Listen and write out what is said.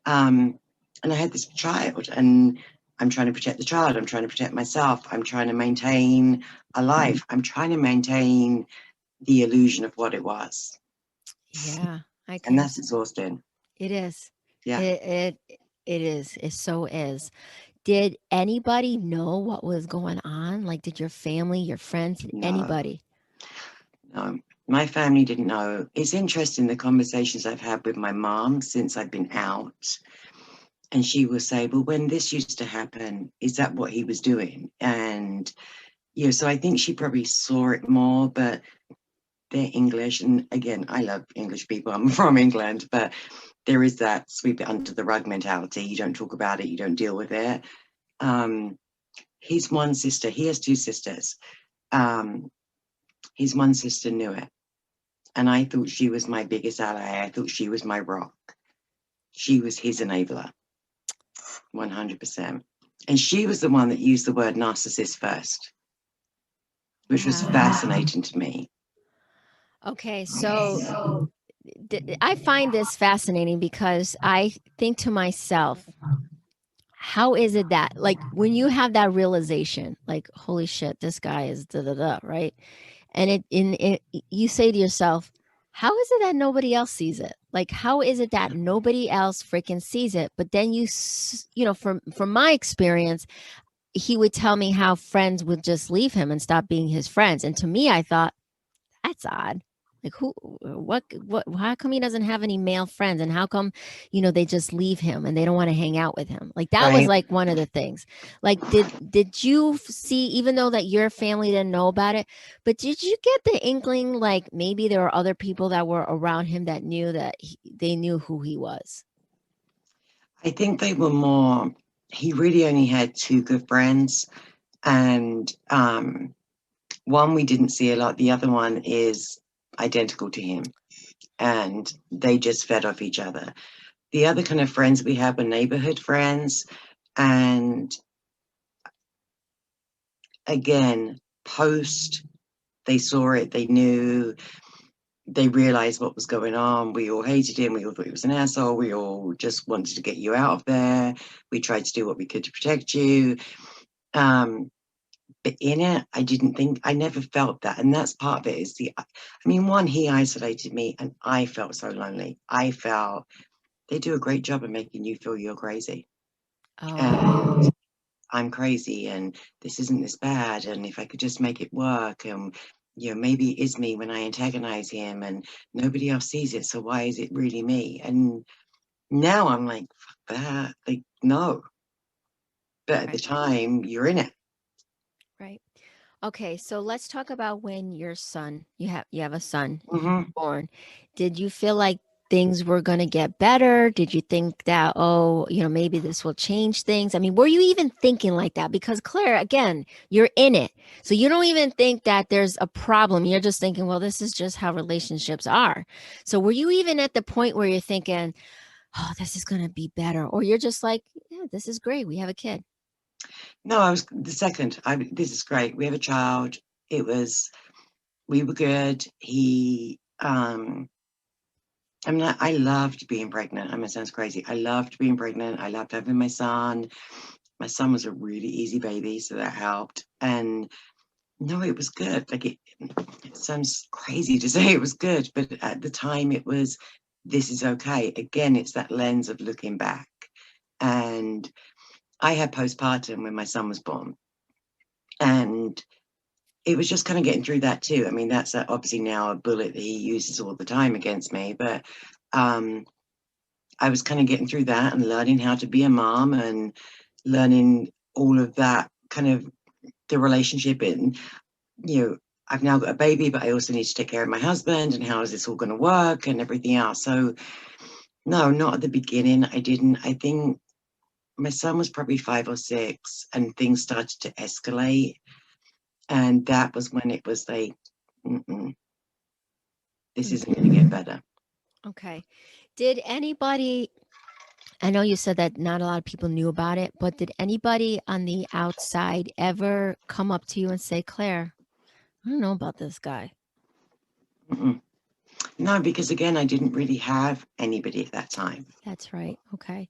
And I had this child, and I'm trying to protect the child. I'm trying to protect myself. I'm trying to maintain a life. I'm trying to maintain the illusion of what it was. Yeah, I And can. that's exhausting. It is. Yeah. It is. It so is. Did anybody know what was going on? Like, did your family, your friends, did No, anybody? no. My family didn't know. It's interesting the conversations I've had with my mom since I've been out. And she will say, well, when this used to happen, is that what he was doing? And, so I think she probably saw it more, but they're English. And again, I love English people. I'm from England, but there is that sweep it under the rug mentality. You don't talk about it, you don't deal with it. Um, his one sister, he has two sisters. Um, his one sister knew it. And I thought she was my biggest ally. I thought she was my rock. She was his enabler, 100%. And she was the one that used the word narcissist first, which was Wow. fascinating to me. Okay, so I find this fascinating because I think to myself, how is it that, like, when you have that realization, like, holy shit, this guy is da da da, right? And you say to yourself, how is it that nobody else sees it? Like, how is it that nobody else freaking sees it? But then from my experience, he would tell me how friends would just leave him and stop being his friends. And to me, I thought, that's odd. Like, what, how come he doesn't have any male friends? And how come, they just leave him and they don't want to hang out with him? Like, that was Right. like one of the things. Like, did you see, even though that your family didn't know about it, but did you get the inkling, like maybe there were other people that were around him that knew that they knew who he was? I think they were more, he really only had two good friends. And one we didn't see a lot. The other one is identical to him. And they just fed off each other. The other kind of friends we had were neighborhood friends. And again, post, they saw it, they knew, they realized what was going on. We all hated him. We all thought he was an asshole. We all just wanted to get you out of there. We tried to do what we could to protect you. Um, but in it, I never felt that. And that's part of it is one, he isolated me and I felt so lonely. I felt they do a great job of making you feel you're crazy. Oh man. And I'm crazy and this isn't this bad. And if I could just make it work, and maybe it is me when I antagonize him and nobody else sees it. So why is it really me? And now I'm like, fuck that. Like, no. But at the Right. time, you're in it. Right. Okay, so let's talk about when your son, you have a son Mm-hmm. born. Did you feel like things were going to get better? Did you think that, oh, maybe this will change things? I mean, were you even thinking like that? Because Claire, again, you're in it. So you don't even think that there's a problem. You're just thinking, well, this is just how relationships are. So were you even at the point where you're thinking, oh, this is going to be better? Or you're just like, yeah, this is great. We have a kid. No, I was the second. This is great. We have a child. It was, we were good. I loved being pregnant. I mean, it sounds crazy. I loved being pregnant. I loved having my son. My son was a really easy baby, so that helped. And no, it was good. Like it sounds crazy to say it was good, but at the time it was, this is okay. Again, it's that lens of looking back. And I had postpartum when my son was born. And it was just kind of getting through that too. I mean, that's obviously now a bullet that he uses all the time against me, but um, I was kind of getting through that and learning how to be a mom and learning all of that kind of the relationship and I've now got a baby, but I also need to take care of my husband and how is this all going to work and everything else. So no, not at the beginning. I didn't. I think my son was probably 5 or 6 and things started to escalate. And that was when it was like, mm-mm, this isn't going to get better. Okay. Did anybody, I know you said that not a lot of people knew about it, but did anybody on the outside ever come up to you and say, Claire, I don't know about this guy? Mm-mm. No, because again, I didn't really have anybody at that time. That's right. Okay.